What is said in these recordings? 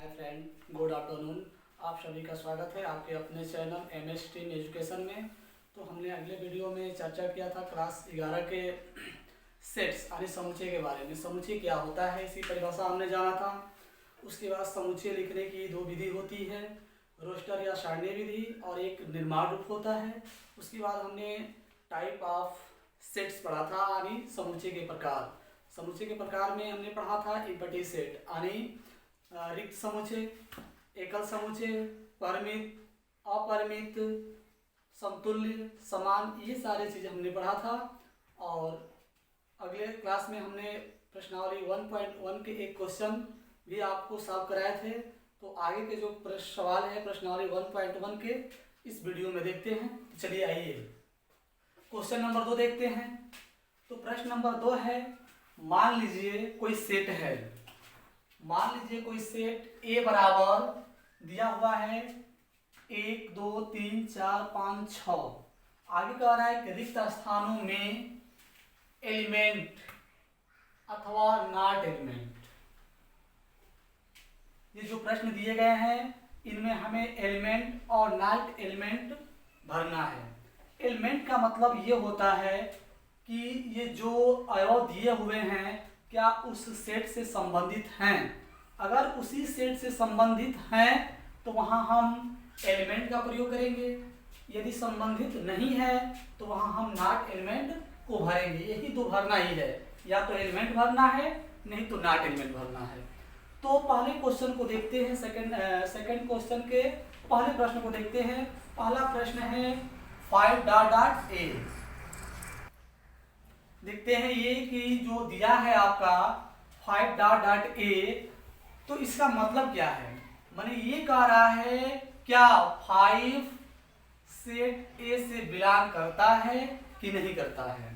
Hi friend, good afternoon. आप सभी का स्वागत है आपके अपने चैनल MS टीन एजुकेशन में। तो हमने अगले वीडियो में चर्चा किया था क्लास 11 के सेट्स यानी समुच्चय के बारे में। समुच्चय क्या होता है इसी परिभाषा हमने जाना था। उसके बाद समुच्चय लिखने की दो विधि होती है, रोस्टर या सारणी विधि, और एक निर्माण रूप होता है। उसके बाद हमने टाइप ऑफ सेट्स पढ़ा था यानी समुच्चय के प्रकार। समुच्चय के प्रकार में हमने पढ़ा था इम्पटी सेट यानी रिक्त समुच्चय, एकल समुच्चय, परिमित, अपरिमित, समतुल्य, समान, ये सारे चीज़ हमने पढ़ा था। और अगले क्लास में हमने प्रश्नावली 1.1 के एक क्वेश्चन भी आपको सॉल्व कराए थे। तो आगे के जो सवाल है प्रश्नावली 1.1 के इस वीडियो में देखते हैं। तो चलिए आइए क्वेश्चन नंबर 2 देखते हैं। तो प्रश्न नंबर 2 है, मान लीजिए कोई सेट है। मान लीजिए कोई सेट A बराबर दिया हुआ है 1 2 3 4 5 6। आगे कह रहा है कि रिक्त स्थानों में एलिमेंट अथवा नॉट एलिमेंट। ये जो प्रश्न दिए गए हैं इनमें हमें एलिमेंट और नॉट एलिमेंट भरना है। एलिमेंट का मतलब ये होता है कि ये जो अवयव दिए हुए हैं क्या उस सेट से संबंधित हैं। अगर उसी सेट से संबंधित हैं तो वहां हम एलिमेंट का प्रयोग करेंगे। यदि संबंधित नहीं है तो वहां हम नॉट एलिमेंट को भरेंगे। यही तो भरना ही है, या तो एलिमेंट भरना है नहीं तो नॉट एलिमेंट भरना है। तो पहले क्वेश्चन को देखते हैं। सेकंड क्वेश्चन के पहले प्रश्न को देखते हैं। पहला प्रश्न है 5.a। देखते हैं ये कि जो दिया है आपका 5.a, तो इसका मतलब क्या है। माने ये कह रहा है क्या 5 सेट A से बिलोंग करता है कि नहीं करता है।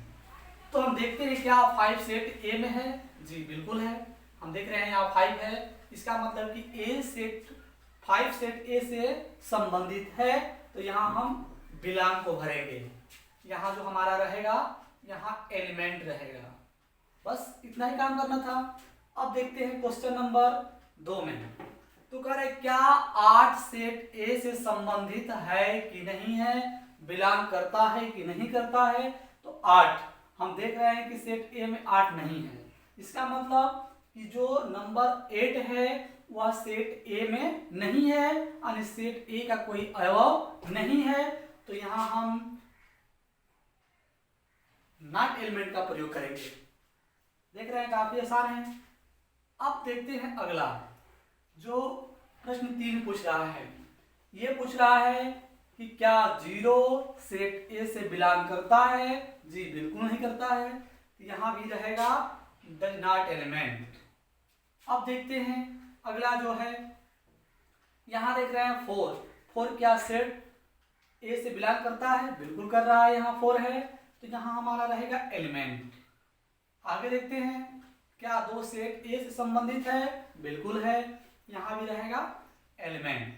तो हम देखते हैं क्या 5 सेट A में है। जी बिल्कुल है। हम देख रहे हैं यहाँ 5 है। इसका मतलब कि 5 सेट A से संबंधित है। तो यहाँ हम बिलोंग को भरेंगे। यहाँ जो हमारा रहेगा यहाँ एलिमेंट रहेगा। बस इतना ही काम करना था। अब देखते हैं क्वेश्चन नंबर 2 में। तो कह रहे क्या 8 सेट A से संबंधित है कि नहीं है, बिलोंग करता है कि नहीं करता है। तो 8 हम देख रहे हैं कि सेट A में 8 नहीं है। इसका मतलब कि जो नंबर 8 है वह सेट A में नहीं है यानी सेट A का कोई अवयव नहीं है। तो यहाँ हम नॉट एलिमेंट का प्रयोग करेंगे। देख रहे हैं काफी आसान है। अब देखते हैं अगला जो प्रश्न 3 पूछ रहा है। ये पूछ रहा है कि क्या 0 सेट A से बिलोंग करता है। जी बिल्कुल नहीं करता है। यहां भी रहेगा डज नॉट एलिमेंट। अब देखते हैं अगला जो है, यहां देख रहे हैं 4 क्या सेट A से बिलोंग करता है। बिल्कुल कर रहा है, यहाँ 4 है। तो यहां हमारा रहेगा एलिमेंट। आगे देखते हैं क्या 2 सेट A से संबंधित है। बिल्कुल है, यहां भी रहेगा एलिमेंट।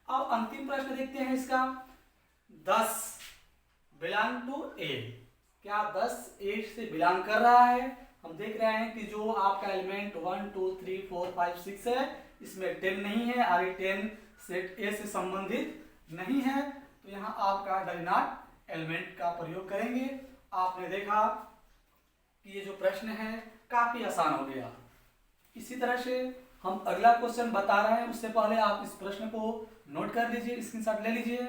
अब अंतिम प्रश्न देखते हैं इसका, 10 बिलोंग टू A। क्या 10 A से बिलोंग कर रहा है। हम देख रहे हैं कि जो आपका एलिमेंट 1 2 3 4 5 6 है इसमें 10 नहीं है और ये 10 सेट A से संबंधित नहीं है। तो यहाँ आपका डज नॉट एलिमेंट का प्रयोग करेंगे। आपने देखा कि ये जो प्रश्न है काफी आसान हो गया। इसी तरह से हम अगला क्वेश्चन बता रहे हैं, उससे पहले आप इस प्रश्न को नोट कर लीजिए, स्क्रीनशॉट ले लीजिए।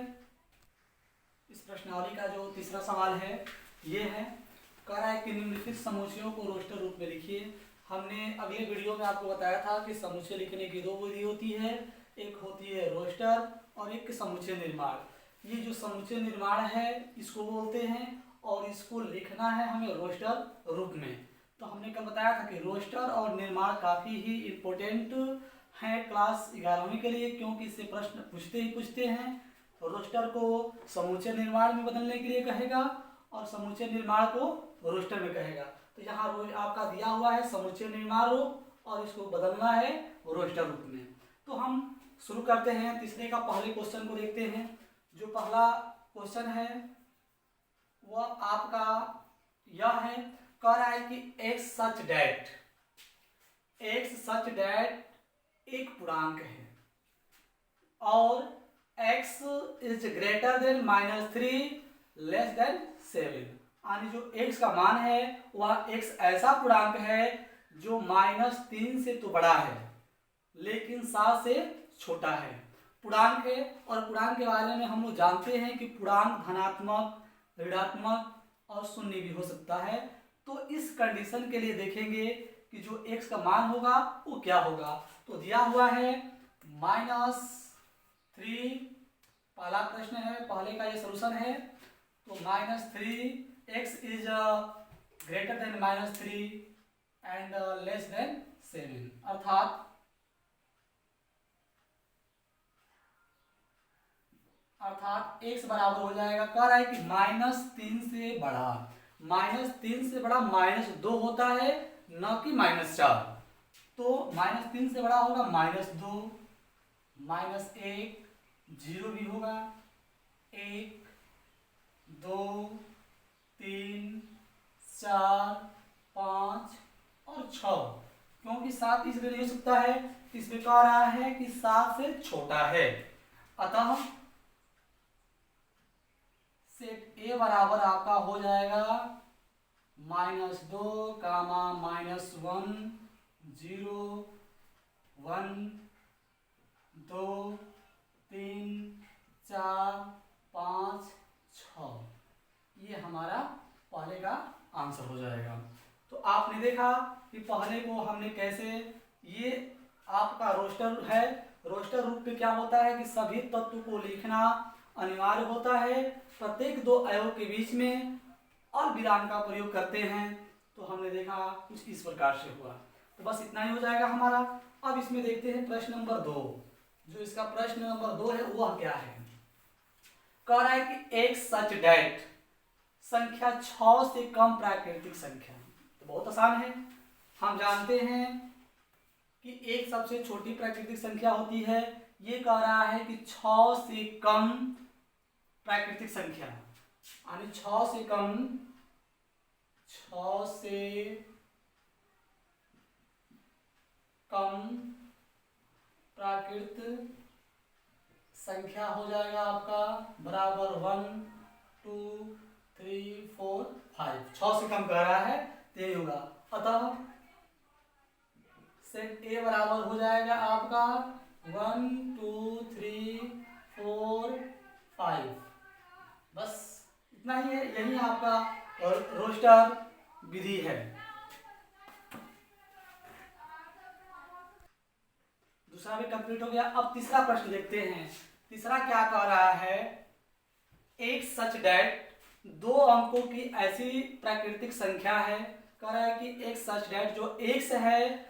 इस प्रश्नावली का जो तीसरा सवाल है ये है, कह रहा है कि निम्नलिखित समुच्चयों को रोस्टर रूप में लिखिए। हमने अगले वीडियो में आपको बताया था कि समुच्चय लिखने की दो विधि होती है, एक होती है रोस्टर और एक समुच्चय निर्माण। ये जो समुच्चय निर्माण है इसको बोलते हैं और इसको लिखना है हमें रोस्टर रूप में। तो हमने कल बताया था कि रोस्टर और निर्माण काफी ही इम्पोर्टेंट है क्लास 11वीं के लिए, क्योंकि इससे प्रश्न पूछते हैं। तो रोस्टर को समुच्चय निर्माण में बदलने के लिए कहेगा और समुच्चय निर्माण को रोस्टर में कहेगा। तो यहाँ आपका दिया हुआ है समुच्चय निर्माण रूप और इसको बदलना है रोस्टर रूप में। तो हम शुरू करते हैं तीसरे का पहले क्वेश्चन को देखते हैं। जो पहला क्वेश्चन है वह आपका यह है, कह रहा है कि x सच डैट एक पूर्णांक है और x is greater than -3 less than 7, यानी जो x का मान है वह x ऐसा पूर्णांक है जो -3 से तो बड़ा है लेकिन 7 से छोटा है। पूर्णांक है और पूर्णांक के बारे में हम लोग जानते हैं कि पूर्णांक धनात्मक, ऋणात्मक और शून्य भी हो सकता है। तो इस कंडीशन के लिए देखेंगे कि जो x का मान होगा वो क्या होगा। तो दिया हुआ है -3, पहला प्रश्न है, पहले का ये सॉल्यूशन है। तो -3 x is greater than -3 and less than 7, अर्थात x बराबर हो जाएगा, कह रहा है कि -3 से बड़ा, -3 से बड़ा -2 होता है न कि -4। तो -3 से बड़ा होगा -2, -1, 0 भी होगा, 1, 2, 3, 4, 5 और 6, क्योंकि 7 इसलिए नहीं हो सकता है, इसमें कह रहा है कि 7 से छोटा है। अतः सेट ए बराबर आपका हो जाएगा -2, -1, 0, 1, 2, 3, 4, 5, 6। ये हमारा पहले का आंसर हो जाएगा। तो आपने देखा कि पहले को हमने कैसे, ये आपका रोस्टर है, रोस्टर रूप में क्या होता है कि सभी तत्व को लिखना अनिवार्य होता है, प्रत्येक दो अवयव के बीच में और विराम का प्रयोग करते हैं। तो हमने देखा कुछ इस प्रकार से हुआ। तो बस इतना ही हो जाएगा हमारा। अब इसमें देखते हैं प्रश्न नंबर 2। जो इसका प्रश्न नंबर 2 है वह क्या है, कह रहा है कि एक सच डेट संख्या 6 से कम प्राकृतिक संख्या। तो बहुत आसान है, हम जानते हैं कि एक सबसे छोटी प्राकृतिक संख्या होती है। ये कह रहा है कि 6 से कम प्राकृतिक संख्या, यानी 6 से कम प्राकृत संख्या हो जाएगा आपका बराबर 1, 2, 3, 4, 5। 6 से कम कह रहा है तो ये होगा। अतः सेट ए बराबर हो जाएगा आपका 1, 2, 3, 4, 5। बस इतना ही है, यही आपका रोस्टर विधि है। दूसरा भी कंप्लीट हो गया। अब तीसरा प्रश्न देखते हैं। तीसरा क्या कह रहा है, एक सच डेट 2 अंकों की ऐसी प्राकृतिक संख्या है। कह रहा है कि एक सच डेट जो x है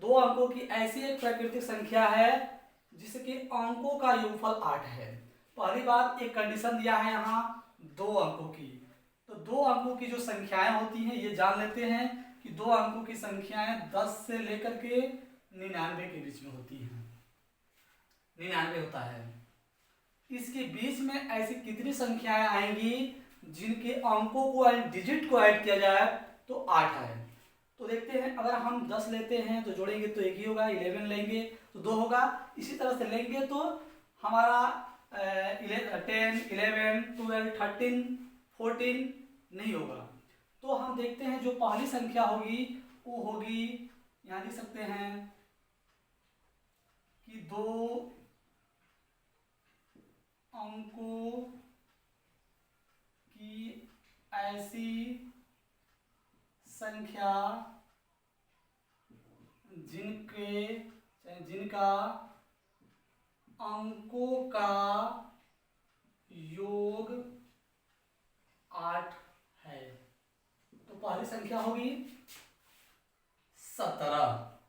2 अंकों की ऐसी एक प्राकृतिक संख्या है जिसके अंकों का योगफल 8 है। पहली बात, एक कंडीशन दिया है यहाँ 2 अंकों की। तो 2 अंकों की जो संख्याएं होती हैं ये जान लेते हैं कि 2 अंकों की संख्याएं 10 से लेकर के 99 के बीच में होती हैं। 99 होता है। इसके बीच में ऐसी कितनी संख्याएं आएंगी जिनके अंकों को डिजिट को ऐड किया जाए तो 8 है। तो देखते हैं, अगर हम 10 लेते हैं तो जोड़ेंगे तो 1 ही होगा, 11 लेंगे तो 2 होगा, इसी तरह से लेंगे तो हमारा 10, 11, 12, 13, 14 नहीं होगा। तो हम देखते हैं जो पहली संख्या होगी वो होगी, यहाँ लिख सकते हैं कि 2 अंकों की ऐसी संख्या जिनका अंकों का योग 8 है। तो पहली संख्या होगी 17,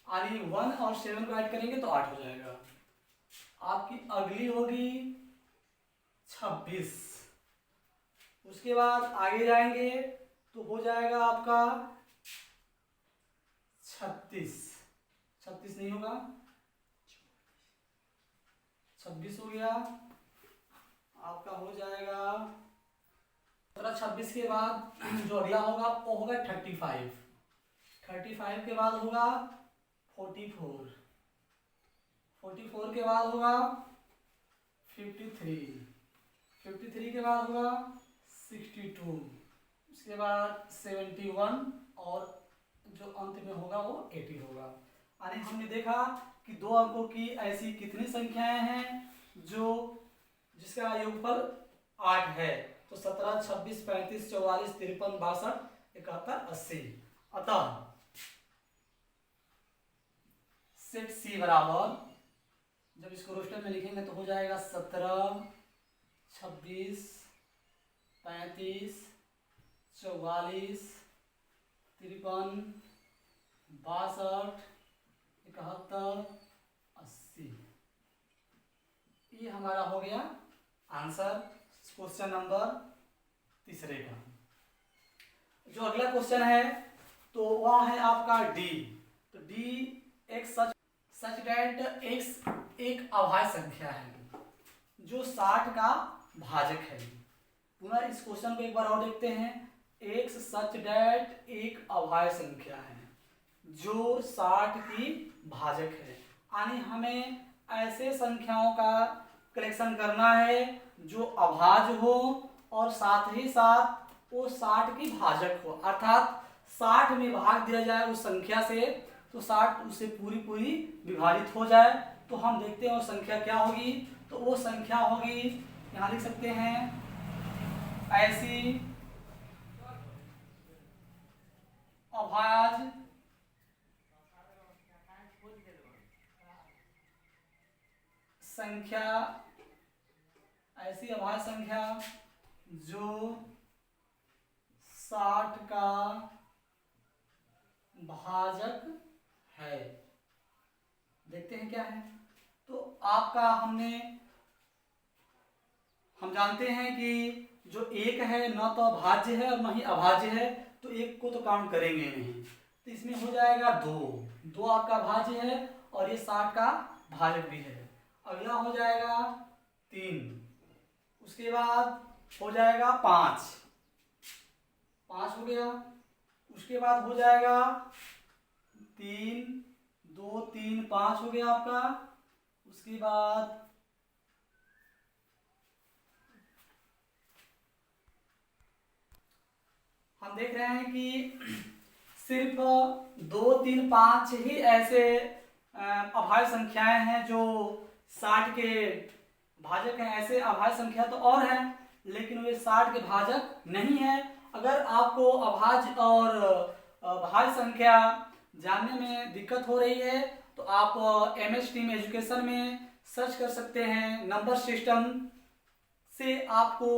यानी 1 और 7 को ऐड करेंगे तो 8 हो जाएगा। आपकी अगली होगी 26, उसके बाद आगे जाएंगे तो हो जाएगा आपका 36, 36 नहीं होगा, 26 हो गया आपका, हो जाएगा 26 के बाद जो अगला होगा वो होगा 35, 35 के बाद होगा 44, 44 के बाद होगा 53, 53 के बाद होगा 62, उसके बाद 71 और जो अंत में होगा वो 80 होगा। यानी हमने देखा कि 2 अंकों की ऐसी कितनी संख्याएं हैं जो जिसका योगफल 8 है। तो 17, 26, 35, 44, 53, 62, 71, 80। अतः सेट सी बराबर, जब इसको रोस्टर में लिखेंगे तो हो जाएगा 17, 26, 35, 44, 53, 62, 71, 80। ये हमारा हो गया आंसर क्वेश्चन नंबर 3 का। जो अगला क्वेश्चन है तो वह है आपका डी। तो डी एक सच डेट एक्स एक अभाज्य संख्या है जो 60 का भाजक है। पुनः इस क्वेश्चन को एक बार और देखते हैं। एक्स सच डेट एक अभाज्य संख्या है जो 60 की भाजक है। यानी हमें ऐसे संख्याओं का कलेक्शन करना है जो अभाज्य हो और साथ ही साथ वो 60 की भाजक हो, अर्थात 60 में भाग दिया जाए उस संख्या से तो 60 उससे पूरी विभाजित हो जाए। तो हम देखते हैं वो संख्या क्या होगी। तो वो संख्या होगी, यहाँ लिख सकते हैं, ऐसी अभाज्य संख्या, ऐसी अभाज्य संख्या जो 60 का भाजक है। देखते हैं क्या है। तो आपका हम जानते हैं कि जो एक है न तो भाज्य है और न ही अभाज्य है, तो एक को तो काउंट करेंगे नहीं। तो इसमें हो जाएगा 2 आपका भाज्य है और ये 60 का भाजक भी है। अगला हो जाएगा 3, उसके बाद हो जाएगा 5 हो गया। उसके बाद हो जाएगा 3, 2, 3, 5 हो गया आपका। उसके बाद हम देख रहे हैं कि सिर्फ 2, 3, 5 ही ऐसे अभाज्य संख्याएं हैं जो 60 के भाजक हैं। ऐसे अभाज्य संख्या तो और हैं लेकिन वे 60 के भाजक नहीं है। अगर आपको अभाज्य और भाज्य संख्या जानने में दिक्कत हो रही है तो आप MS टीम एजुकेशन में सर्च कर सकते हैं। नंबर सिस्टम से आपको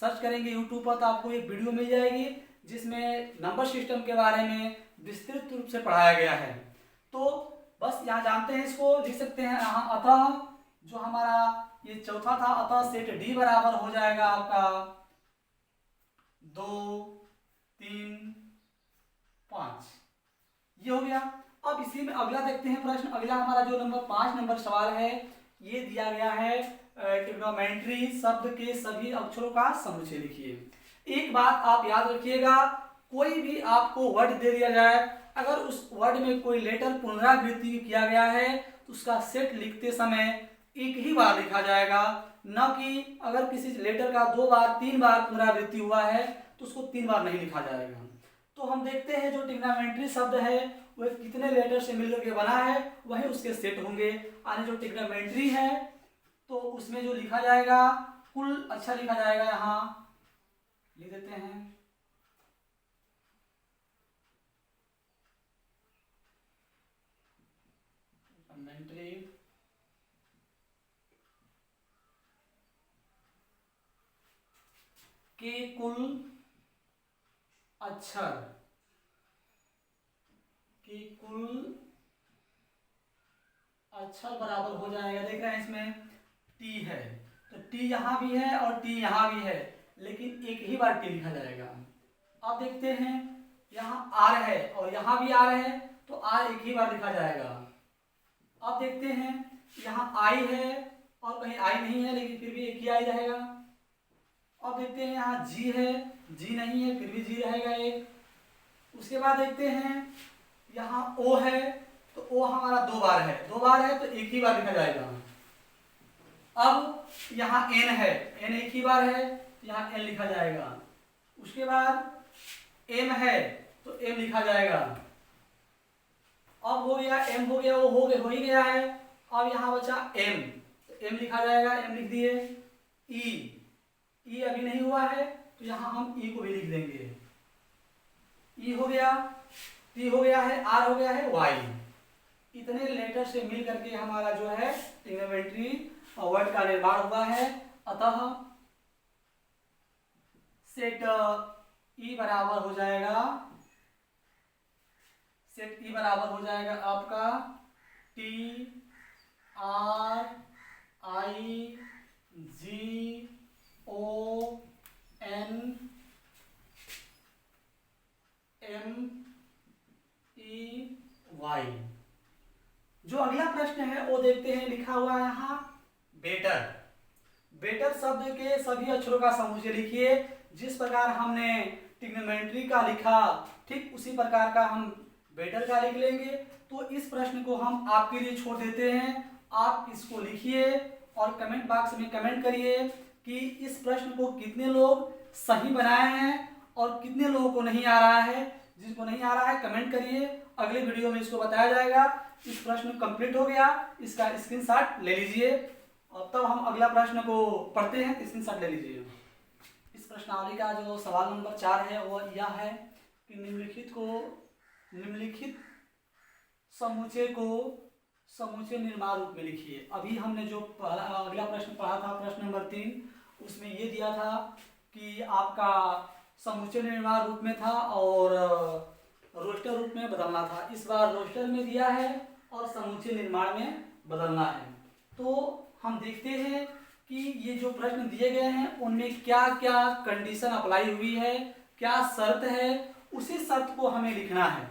सर्च करेंगे यूट्यूब पर तो आपको एक वीडियो मिल जाएगी जिसमें नंबर सिस्टम के बारे में विस्तृत रूप से पढ़ाया गया है। तो बस यहाँ जानते हैं, इसको लिख सकते हैं यहाँ। अतः जो हमारा ये चौथा था, अतः सेट डी बराबर हो जाएगा आपका 2, 3, 5। ये हो गया। अब इसी में अगला देखते हैं प्रश्न। अगला हमारा जो नंबर 5 नंबर सवाल है, ये दिया गया है ट्रिग्नोमेट्री शब्द के सभी अक्षरों का समुच्चय लिखिए। एक बात आप याद रखिएगा, कोई भी आपको वर्ड दे दिया जाए, अगर उस वर्ड में कोई लेटर पुनरावृत्ति किया गया है तो उसका सेट लिखते समय एक ही बार लिखा जाएगा, न कि अगर किसी लेटर का 2 बार 3 बार पुनरावृत्ति हुआ है तो उसको 3 बार नहीं लिखा जाएगा। तो हम देखते हैं जो ट्रिग्नोमेट्री शब्द है वह कितने लेटर से मिलकर के बना है, वही उसके सेट होंगे। यानी जो ट्रिग्नोमेट्री है तो उसमें जो लिखा जाएगा कुल अच्छा लिखा जाएगा, यहाँ लिख देते हैं ट्रिग्नोमेट्री के कुल अक्षर बराबर हो जाएगा। देख रहे हैं इसमें टी है तो टी यहाँ भी है और टी यहाँ भी है, लेकिन एक ही बार टी लिखा जाएगा। अब देखते हैं यहाँ आर है और यहाँ भी आर है तो आर एक ही बार लिखा जाएगा। अब देखते हैं यहाँ आई है और कहीं आई नहीं है लेकिन फिर भी एक ही आई रहेगा। अब देखते हैं यहाँ जी है, जी नहीं है फिर भी जी रहेगा एक। उसके बाद देखते हैं यहाँ ओ है तो ओ हमारा 2 बार है, 2 बार है तो एक ही बार लिखा जाएगा। अब यहाँ n है, n एक ही बार है तो यहाँ n लिखा जाएगा। उसके बाद m है तो m लिखा जाएगा। अब हो गया m, हो गया, वो हो ही गया है। अब यहाँ बचा m, तो m लिखा जाएगा, m लिख दिए। e अभी नहीं हुआ है तो यहाँ हम e को भी लिख देंगे। e हो गया, t हो गया है, r हो गया है, y। इतने लेटर से मिल करके हमारा जो है ट्रिग्नोमेट्री वर्ड का निर्माण हुआ है। अतः सेट ई बराबर हो जाएगा, सेट ई बराबर हो जाएगा आपका T R I G O N M E Y. जो अगला प्रश्न है वो देखते हैं, लिखा हुआ है यहाँ बेटर। बेटर शब्द के सभी अक्षरों का समुच्चय लिखिए। जिस प्रकार हमने ट्रिग्नोमेट्री का लिखा ठीक उसी प्रकार का हम बेटर का लिख लेंगे। तो इस प्रश्न को हम आपके लिए छोड़ देते हैं, आप इसको लिखिए और कमेंट बॉक्स में कमेंट करिए कि इस प्रश्न को कितने लोग सही बनाए हैं और कितने लोगों को नहीं आ रहा है। जिसको नहीं आ रहा है कमेंट करिए, अगले वीडियो में इसको बताया जाएगा। इस प्रश्न कंप्लीट हो गया, इसका स्क्रीनशॉट ले लीजिए और तब हम अगला प्रश्न को पढ़ते हैं। स्क्रीनशॉट ले लीजिए। इस प्रश्नावली का जो सवाल नंबर 4 है वो यह है कि निम्नलिखित समुच्चय को समुच्चय निर्माण रूप में लिखिए। अभी हमने जो अगला प्रश्न पढ़ा था, प्रश्न नंबर 3, उसमें ये दिया था कि आपका समुच्चय निर्माण रूप में था और रोस्टर रूप में बदलना था। इस बार रोस्टर में दिया है और समुच्चय निर्माण में बदलना है। तो हम देखते हैं कि ये जो प्रश्न दिए गए हैं उनमें क्या क्या कंडीशन अप्लाई हुई है, क्या शर्त है, उसी शर्त को हमें लिखना है।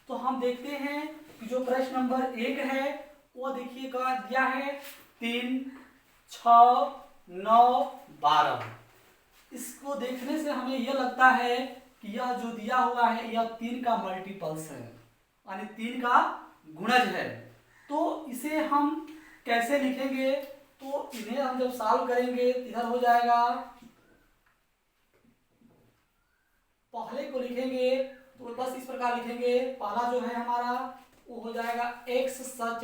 तो हम देखते हैं कि जो प्रश्न नंबर 1 है वो देखिए कहाँ दिया है, 3, 6, 9, 12। इसको देखने से हमें यह लगता है कि यह जो दिया हुआ है यह 3 का मल्टीपल्स है, यानी 3 का गुणज है। तो इसे हम कैसे लिखेंगे, तो इन्हें हम जब सॉल्व करेंगे इधर हो जाएगा, पहले को लिखेंगे तो बस इस प्रकार लिखेंगे। पहला जो है हमारा वो हो जाएगा x such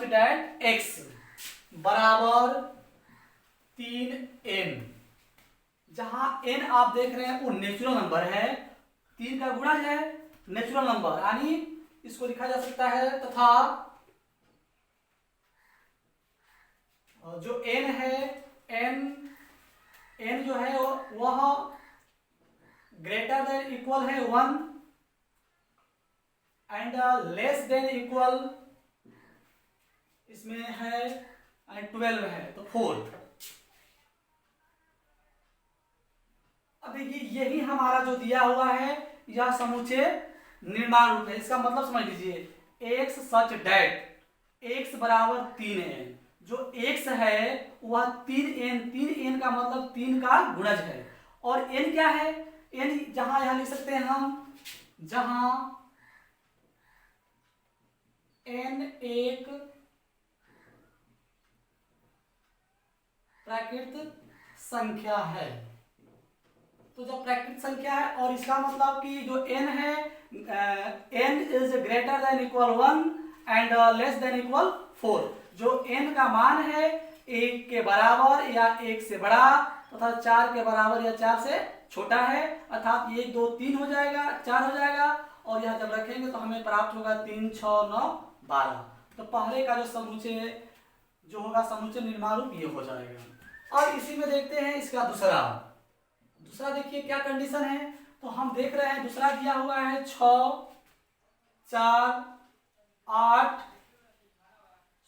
that x बराबर 3n। जहां n आप देख रहे हैं वो नेचुरल नंबर है, 3 का गुणज है, नेचुरल नंबर, यानी इसको लिखा जा सकता है। तथा जो n है, n जो है वह ग्रेटर देन इक्वल है 1 एंड लेस देन इक्वल इसमें है 12 है, तो 4। अब देखिए यही हमारा जो दिया हुआ है यह समुच्चय निर्माण रूप है। इसका मतलब समझ लीजिए x सच डेट x बराबर 3 है। जो x है वह 3n का मतलब 3 का गुणज है। और n क्या है, n जहां यहां लिख सकते हैं हम, जहां n एक प्राकृत संख्या है। तो जब प्राकृत संख्या है और इसका मतलब कि जो n है, n is greater than equal 1 and less than equal 4। जो n का मान है 1 के बराबर या 1 से बड़ा तथा 4 के बराबर या 4 से छोटा है, अर्थात 1 2 3 हो जाएगा, 4 हो जाएगा। और यह जब रखेंगे तो हमें प्राप्त होगा 3 6 9 12। तो पहले का जो समुच्चय जो होगा समुच्चय निर्माण रूप ये हो जाएगा। और इसी में देखते हैं इसका दूसरा देखिए क्या कंडीशन है। तो हम देख रहे हैं दूसरा दिया हुआ है 6, 4, 8,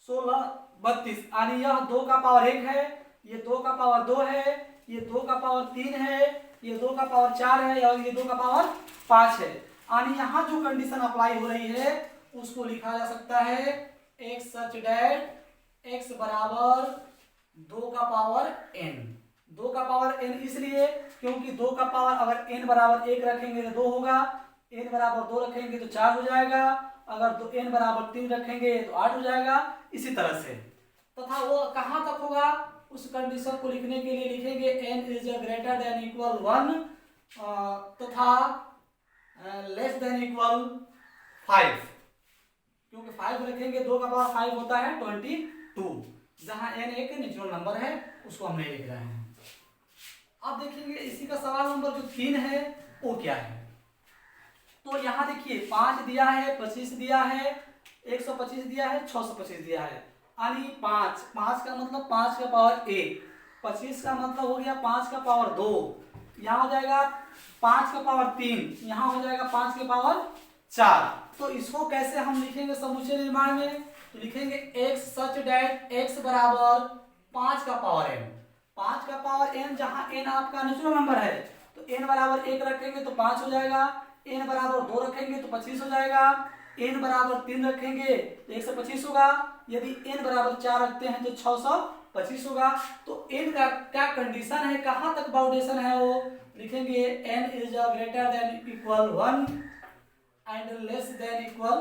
16, 32, यानी यह 2 का पावर 1 है, ये 2 का पावर 2 है, ये 2 का पावर 3 है, ये 2 का पावर 4 है और ये 2 का पावर 5 है। यानी यहाँ जो कंडीशन अप्लाई हो रही है उसको लिखा जा सकता है x सच डेट x बराबर 2 का पावर n। 2 का पावर n इसलिए क्योंकि 2 का पावर अगर n बराबर 1 रखेंगे तो 2 होगा, n बराबर 2 रखेंगे तो 4 हो जाएगा, अगर n बराबर 3 रखेंगे तो 8 हो जाएगा, इसी तरह से। तथा वो कहाँ तक होगा, उस कंडीशन को लिखने के लिए लिखेंगे n is greater than equal 1 तथा लेस देन इक्वल 5, क्योंकि 5 रखेंगे 2 का पावर 5 होता है 22, जहां n एक नेचुरल नंबर है उसको हम नहीं लिख रहे हैं। अब देखेंगे इसी का सवाल नंबर जो 3 है वो क्या है। तो यहाँ देखिए 5 दिया है, 25 दिया है, 125 दिया है, 625 दिया है, यानी 5 का मतलब 5 का पावर 1, 25 का मतलब हो गया 5 का पावर 2, यहाँ हो जाएगा 5 का पावर 3, यहाँ हो जाएगा 5 के पावर 4। तो इसको कैसे हम लिखेंगे समुच्चय निर्माण में, तो लिखेंगे x सच दैट x बराबर 5 का पावर n, 5 का पावर n, जहां n आपका नेचुरल नंबर है तो n बराबर 1 रखेंगे तो 5 हो जाएगा, n बराबर 2 रखेंगे तो 25 हो जाएगा, n बराबर 3 रखेंगे तो 125 होगा, यदि n बराबर 4 रखते हैं तो 625 होगा। तो n का क्या कंडीशन है, कहां तक बाउंडेशन है, वो लिखेंगे n is greater than equal 1 and less than equal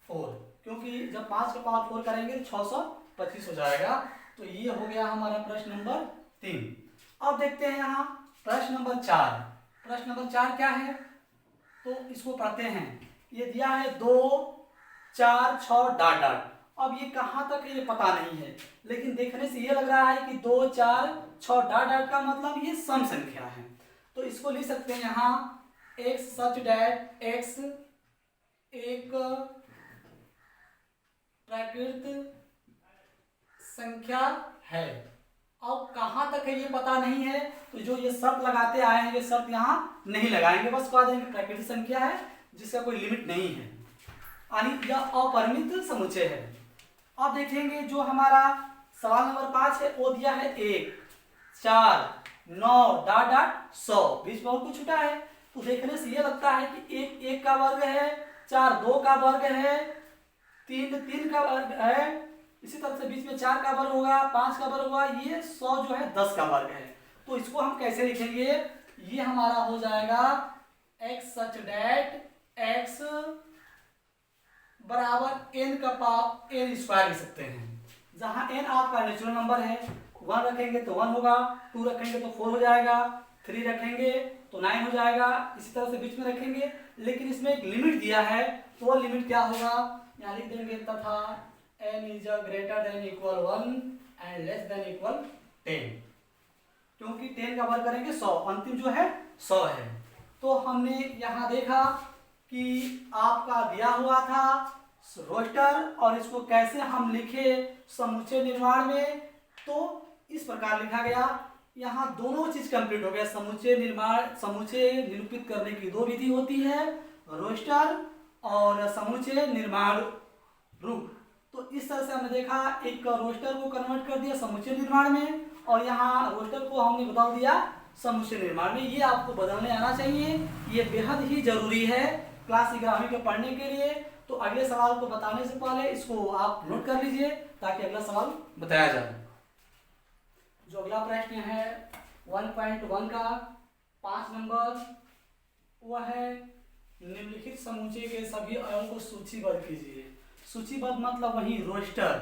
4, क्योंकि जब 5 का पावर 4 करेंगे तो 625 हो जाएगा। तो ये हो गया हमारा प्रश्न नंबर 3। अब देखते हैं यहाँ प्रश्न नंबर 4। प्रश्न नंबर 4 क्या है, तो इसको पढ़ते हैं। ये दिया है 2 4 6 डॉट डॉट। अब ये कहाँ तक है ये पता नहीं है, लेकिन देखने से ये लग रहा है कि 2 4 6 डॉट डॉट का मतलब ये सम संख्या है। तो इसको लिख सकते हैं यहाँ x सच डैट x एक प्राकृत संख्या है। अब कहां तक है ये पता नहीं है, तो जो ये शर्त लगाते आए हैं ये शर्त यहाँ नहीं लगाएंगे, बस कह देंगे प्राकृतिक संख्या है जिसका कोई लिमिट नहीं है, यानी यह अपरिमित समुच्चय है। अब देखेंगे जो हमारा सवाल नंबर 5 है वो दिया है 1 4 9 डॉट डॉट 100, बीच में और कुछ छूटा है। तो देखने से ये लगता है कि 1 1 का वर्ग है, 4 2 का वर्ग है, 3 3 का वर्ग है, इसी तरह से बीच में 4 का वर्ग होगा, 5 का वर्ग होगा, ये 100 जो है 10 का वर्ग है। तो इसको हम कैसे लिखेंगे, ये हमारा हो जाएगा x सच डैट x बराबर n का पावर n स्क्वायर लिख सकते हैं, जहां n आपका नेचुरल नंबर है। 1 रखेंगे तो 1 होगा, 2 रखेंगे तो 4 हो जाएगा, 3 रखेंगे तो 9 हो जाएगा, इसी तरह से बीच में रखेंगे। लेकिन इसमें एक लिमिट दिया है, तो वो लिमिट क्या होगा, यहाँ लिख देंगे तथा n is greater than equal 1 and less than equal 10, क्योंकि 10 का वर्ग करेंगे 100, अंतिम जो है 100 है। तो हमने यहाँ देखा कि आपका दिया हुआ था रोस्टर, और इसको कैसे हम लिखे समुच्चय निर्माण में, तो इस प्रकार लिखा गया। यहाँ दोनों चीज कंप्लीट हो गया, समुच्चय निर्माण, समुच्चय निरूपित करने की 2 विधि होती है, रोस्टर और समुच्चय निर्माण रूप। तो इस तरह से हमने देखा, एक रोस्टर को कन्वर्ट कर दिया समुच्चय निर्माण में, और यहाँ रोस्टर को हमने बदल दिया समुच्चय निर्माण में। ये आपको बदलने आना चाहिए, ये बेहद ही जरूरी है क्लास 11वीं के पढ़ने के लिए। तो अगले सवाल को बताने से पहले इसको आप नोट कर लीजिए ताकि अगला सवाल बताया जाए। जो अगला प्रश्न है 1.1 का 5 नंबर, वह है निम्नलिखित समुच्चय के सभी अवयवों को सूचीबद्ध कीजिए। सूचीबद्ध मतलब वही रोस्टर।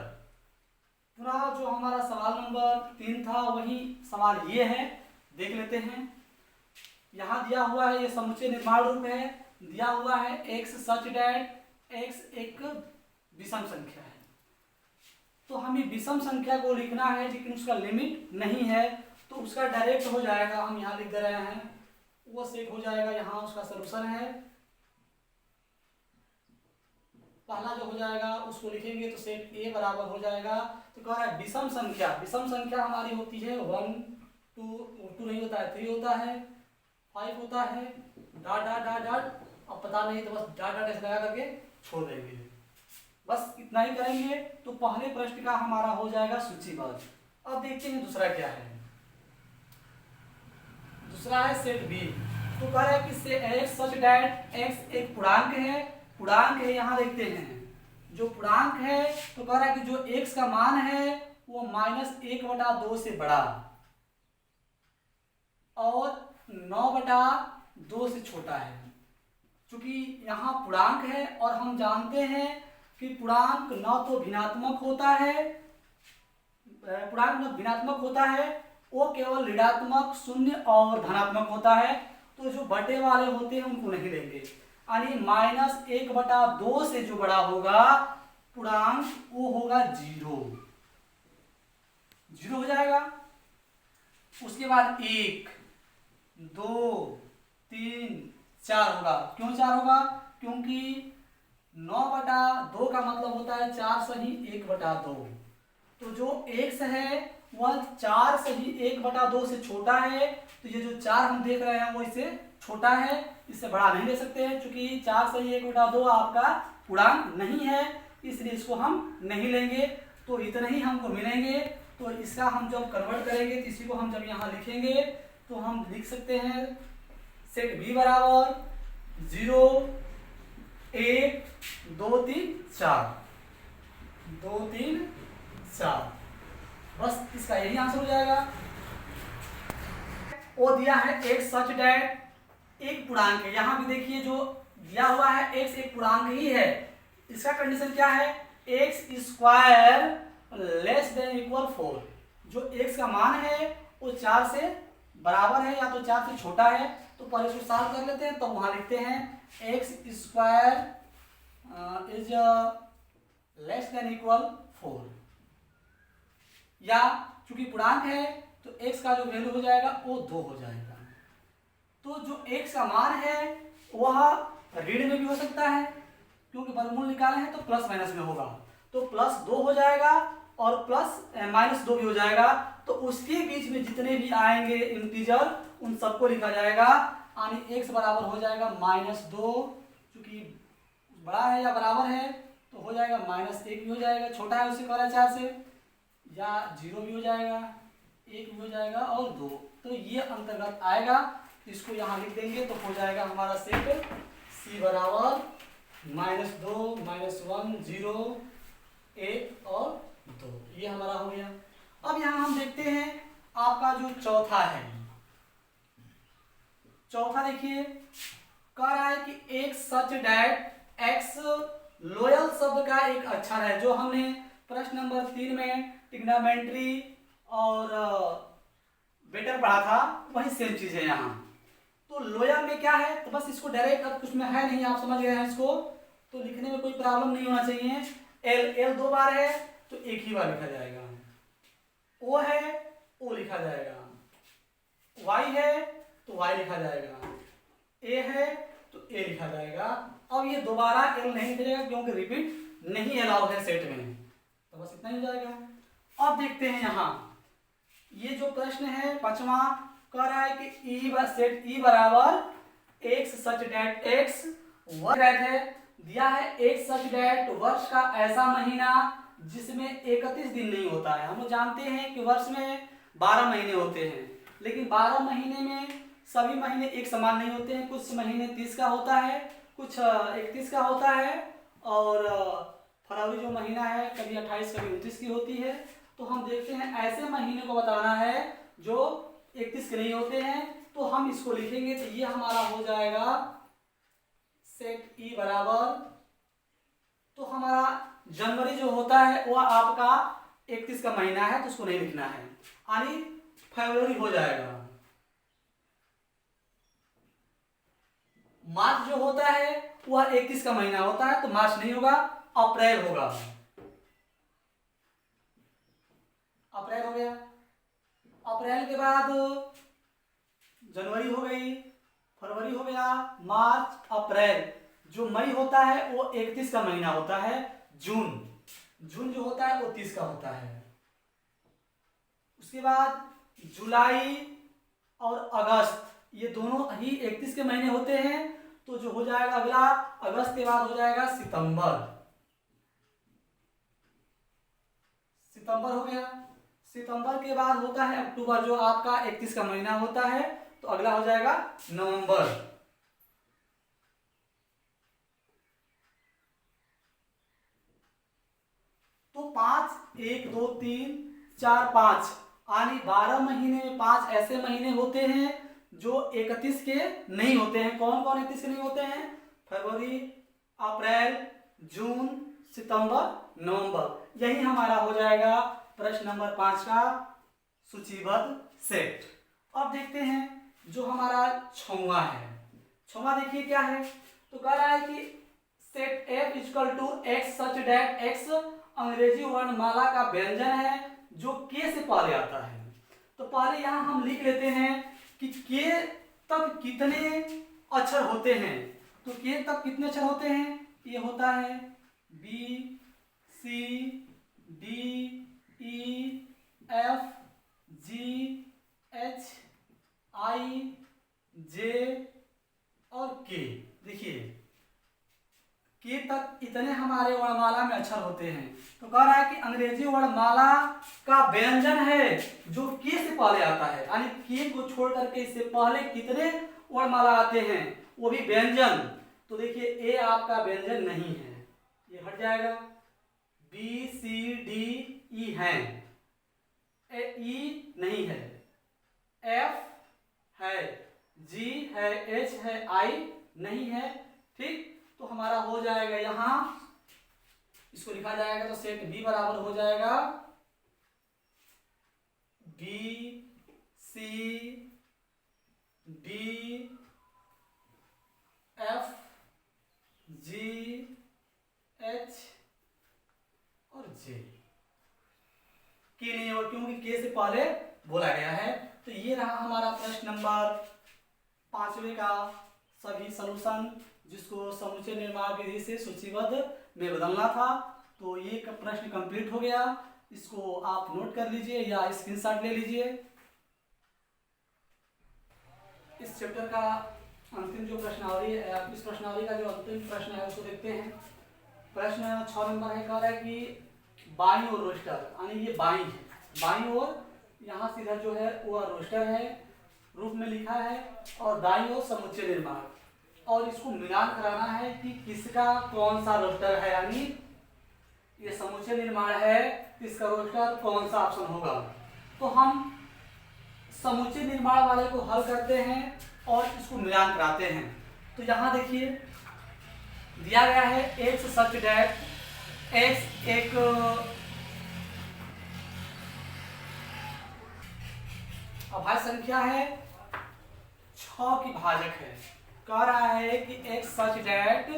पुनः जो हमारा सवाल नंबर 3 था वही सवाल ये है, देख लेते हैं। यहाँ दिया हुआ है ये समुच्चय निर्माण रूप है, दिया हुआ है x सच डैट x एक विषम संख्या है। तो हमें विषम संख्या को लिखना है, लेकिन उसका लिमिट नहीं है, तो उसका डायरेक्ट हो जाएगा, हम यहाँ लिख दे रहे हैं, वो सेट हो जाएगा। यहाँ उसका सॉल्यूशन है, पहला जो हो जाएगा उसको लिखेंगे तो सेट ए बराबर हो जाएगा। तो कह रहा है विषम संख्या, विषम संख्या हमारी होती है 1 2 नहीं होता है, 3 होता है, 5 होता है, डॉट डॉट डॉट डॉट। अब पता नहीं तो बस डॉट डॉट ऐसे लगा करके छोड़ देंगे, बस इतना ही करेंगे। तो पहले प्रश्न का हमारा हो जाएगा सूचीबद्ध। अब देखते हैं दूसरा क्या है। दूसरा है सेट बी। तो कह रहा है कि एक्स सच डैट एक्स एक पूर्णांक है, पूर्णांक है, यहाँ देखते हैं जो पूर्णांक है। तो कह रहा है कि जो x का मान है वो -1/2 से बड़ा और 9/2 से छोटा है। चूंकि यहाँ पूर्णांक है और हम जानते हैं कि पूर्णांक न तो भिन्नात्मक होता है, पूर्णांक न भिन्नात्मक होता है, वो केवल ऋणात्मक, शून्य और धनात्मक होता है। तो जो बटे वाले होते हैं उनको नहीं लेंगे, यानी -1/2 से जो बड़ा होगा पूर्णांक वो होगा 0 हो जाएगा। उसके बाद 1, 2, 3, 4 होगा। क्यों 4 होगा? क्योंकि 9/2 का मतलब होता है 4 सही 1/2। तो जो x है वह 4 सही 1/2 से छोटा है, तो ये जो 4 हम देख रहे हैं वो इससे छोटा है, इससे बड़ा नहीं ले सकते हैं। चूंकि 4 सही 1/2 आपका पूर्णांक नहीं है, इसलिए इसको हम नहीं लेंगे। तो इतने ही हमको मिलेंगे। तो इसका हम जब कन्वर्ट करेंगे तो इसी को हम जब यहाँ लिखेंगे तो हम लिख सकते हैं सेट b बराबर 0, 1, 2, 3, 4, 2, 3, 4। बस इसका यही आंसर हो जाएगा। वो दिया है x सच डैट एक पूर्णांक है। यहाँ भी देखिए जो दिया हुआ है x एक पूर्णांक ही है। इसका कंडीशन क्या है? x² less than equal 4। जो x का मान है वो 4 से बराबर है या तो 4 से छोटा है। तो पहले इसको सॉल्व कर लेते हैं, तो वहां लिखते हैं x² is less than equal 4, या चूंकि पूर्णांक है तो x का जो वैल्यू हो जाएगा वो 2 हो जाएगा। तो जो x का मान है वह ऋण में भी हो सकता है, क्योंकि वर्गमूल निकाले हैं तो प्लस माइनस में होगा। तो +2 हो जाएगा और -2 भी हो जाएगा। तो उसके बीच में जितने भी आएंगे इंटीजर उन सबको लिखा जाएगा, यानी x बराबर हो जाएगा -2, क्योंकि बड़ा है या बराबर है तो हो जाएगा -1 भी हो जाएगा, छोटा है उससे करा 4 से, या 0 भी हो जाएगा, 1 भी हो जाएगा और 2। तो ये अंतर्गत आएगा। इसको यहाँ लिख देंगे तो हो जाएगा हमारा सेट C बराबर -2, -1, 0, 1 और 2। ये हमारा हो गया। अब यहाँ हम देखते हैं आपका जो चौथा है। चौथा देखिए कह रहा है कि एक सच डैट x लोयल शब्द का एक अक्षर है। जो हमने प्रश्न नंबर 3 में ट्रिग्नोमेट्री और वेक्टर पढ़ा था वही सेम चीज है यहाँ। तो लोयल में क्या है, तो बस इसको डायरेक्ट, अब कुछ में है नहीं, आप समझ गए हैं इसको, तो लिखने में कोई प्रॉब्लम नहीं होना चाहिए। L 2 बार है तो एक ही बार लिखा जाएगा, O है O लिखा जाएगा, Y है तो Y लिखा जाएगा, A है तो A लिखा जाएगा। अब ये दोबारा L नहीं लिखेगा क्योंकि रिपीट नहीं अलाउ है सेट में। तो बस इतना ही हो जाएगा। अब देखते हैं यहाँ ये जो प्रश्न है पांचवा, कह रहा है कि सेट E बराबर x सच डैट x वर्ष है। दिया है x सच डैट वर्ष का ऐसा महीना जिसमें 31 दिन नहीं होता है। हम लोग जानते हैं कि वर्ष में 12 महीने होते हैं, लेकिन 12 महीने में सभी महीने एक समान नहीं होते हैं। कुछ महीने 30 का होता है, कुछ 31 का होता है, और फरवरी जो महीना है कभी 28 कभी 29 की होती है। तो हम देखते हैं ऐसे महीने को बताना है जो 31 के नहीं होते हैं। तो हम इसको लिखेंगे तो ये हमारा हो जाएगा सेट E बराबर, तो हमारा जनवरी जो होता है वह आपका 31 का महीना है तो उसको नहीं लिखना है, यानी फरवरी हो जाएगा। मार्च जो होता है वह 31 का महीना होता है तो मार्च नहीं होगा, अप्रैल होगा। अप्रैल हो गया। अप्रैल के बाद जनवरी हो गई, फरवरी हो गया, मार्च, अप्रैल। जो मई होता है वो 31 का महीना होता है। जून जो होता है वो 30 का होता है। उसके बाद जुलाई और अगस्त, ये दोनों ही 31 के महीने होते हैं। तो जो हो जाएगा अगला, अगस्त के बाद हो जाएगा सितंबर। सितंबर हो गया। सितंबर के बाद होता है अक्टूबर, जो आपका 31 का महीना होता है। तो अगला हो जाएगा नवंबर। तो 5, 1, 2, 3, 4, 5, यानी 12 महीने में 5 ऐसे महीने होते हैं जो 31 के नहीं होते हैं। कौन कौन 31 के नहीं होते हैं? फरवरी, अप्रैल, जून, सितंबर, नवंबर। यही हमारा हो जाएगा प्रश्न नंबर 5 का सूचीबद्ध सेट। अब देखते हैं जो हमारा 6वां है। 6वां देखिए क्या है, तो कह रहा है कि set f equal to x such that x अंग्रेजी वर्णमाला का व्यंजन है जो k से पहले आता है। तो पहले यहां हम लिख लेते हैं कि k तक कितने अक्षर होते हैं। तो k तक कितने अक्षर होते हैं, ये होता है B C D E F G H I J और K। देखिए के तक इतने हमारे वर्णमाला में अक्षर होते हैं। तो कह रहा है कि अंग्रेजी वर्णमाला का व्यंजन है जो के से पहले आता है, यानी के को छोड़ करके इससे पहले कितने वर्णमाला आते हैं, वो भी व्यंजन। तो देखिए ए आपका व्यंजन नहीं है, ये हट जाएगा। बी सी डी ई है, ई नहीं है, एफ है, जी है, एच है, आई नहीं है। ठीक, तो हमारा हो जाएगा यहां, इसको लिखा जाएगा तो सेट बी बराबर हो जाएगा B C D F G H और जे। के नहीं होगा क्योंकि के से पहले बोला गया है। तो ये रहा हमारा प्रश्न नंबर 5वें का सभी सॉल्यूशन, जिसको समुच्चय निर्माण विधि से सूचीबद्ध में बदलना था। तो ये प्रश्न कंप्लीट हो गया, इसको आप नोट कर लीजिए या स्क्रीनशॉट ले लीजिए। इस चैप्टर का अंतिम जो प्रश्नावली है, इस प्रश्नावली का जो अंतिम प्रश्न है उसको देखते हैं। प्रश्न 6 नंबर है, कह रहा है कि बाईं ओर रोस्टर, यानी ये बाईं है, बाईं ओर यहाँ सीधा जो है वो रोस्टर है रूप में लिखा है, और दाईं ओर समुच्चय निर्माण, और इसको मिलान कराना है कि किसका कौन सा रोस्टर है, यानी ये समुच्चय निर्माण है, इसका रोस्टर कौन सा ऑप्शन होगा। तो हम समुच्चय निर्माण वाले को हल करते हैं और इसको मिलान कराते हैं। तो यहाँ देखिए दिया गया है एक्स सच डैट एक्स एक अभाज्य संख्या है, 6 की भाजक है। कह रहा है कि एक्स सच डैट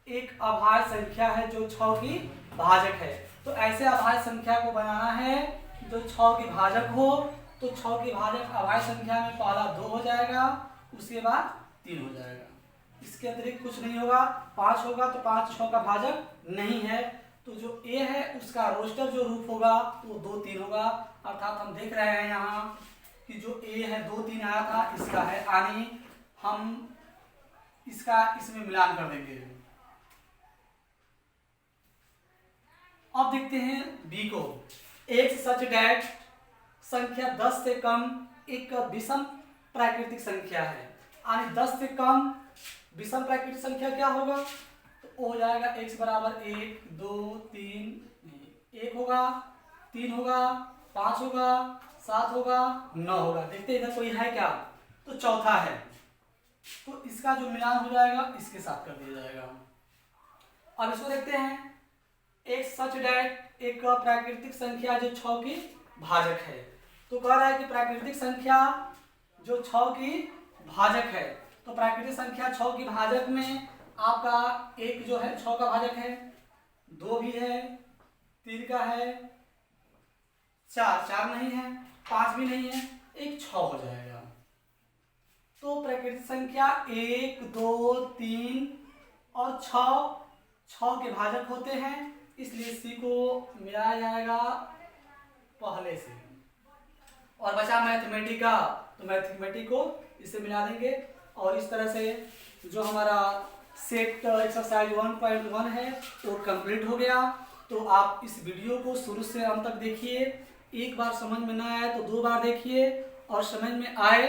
एक अभाज्य संख्या है जो 6 की भाजक है। तो ऐसे अभाज्य संख्या को बनाना है जो 6 की भाजक हो। तो 6 की भाजक अभाज्य संख्या में पहला 2 हो जाएगा, उसके बाद 3 हो जाएगा, इसके अतिरिक्त कुछ नहीं होगा। 5 होगा तो 5 6 का भाजक नहीं है। तो जो ए है उसका रोस्टर जो रूप होगा वो 2 3 होगा। अर्थात हम देख रहे हैं यहाँ कि जो ए है 2 3 आया था, इसका है यानी हम इसका इसमें मिलान कर देंगे। अब देखते हैं बी को। एक्स सच डैट संख्या 10 से कम एक विषम प्राकृतिक संख्या है, यानी 10 से कम विषम प्राकृतिक संख्या क्या होगा, तो हो जाएगा x बराबर 1 2 3 1 होगा, 3 होगा, 5 होगा, 7 होगा, 9 होगा। देखते इधर कोई है क्या, तो चौथा है, तो इसका जो मिलान हो जाएगा इसके साथ कर दिया जाएगा। अब इसको देखते हैं एक्स सच डैट एक प्राकृतिक संख्या जो 6 की भाजक है। तो कह रहा है कि प्राकृतिक संख्या जो 6 की भाजक है, तो प्राकृतिक संख्या 6 की भाजक में आपका एक जो है 6 का भाजक है, 2 भी है, 3 का है, 4 नहीं है, 5 भी नहीं है, एक 6 हो जाएगा। तो प्राकृतिक संख्या 1 2 3 और 6 के भाजक होते हैं, इसलिए सी को मिलाया जाएगा पहले से। और बचा मैथमेटिका, तो मैथमेटिक को इससे मिला देंगे। और इस तरह से जो हमारा सेट एक्सरसाइज 1.1 है वो कंप्लीट हो गया। तो आप इस वीडियो को शुरू से अंत तक देखिए, एक बार समझ में ना आए तो 2 बार देखिए, और समझ में आए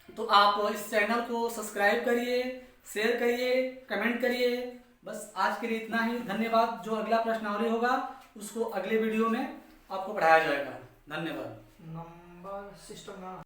तो आप इस चैनल को सब्सक्राइब करिए, शेयर करिए, कमेंट करिए। बस आज के लिए इतना ही, धन्यवाद। जो अगला प्रश्नावली होगा उसको अगले वीडियो में आपको पढ़ाया जाएगा। धन्यवाद। Number system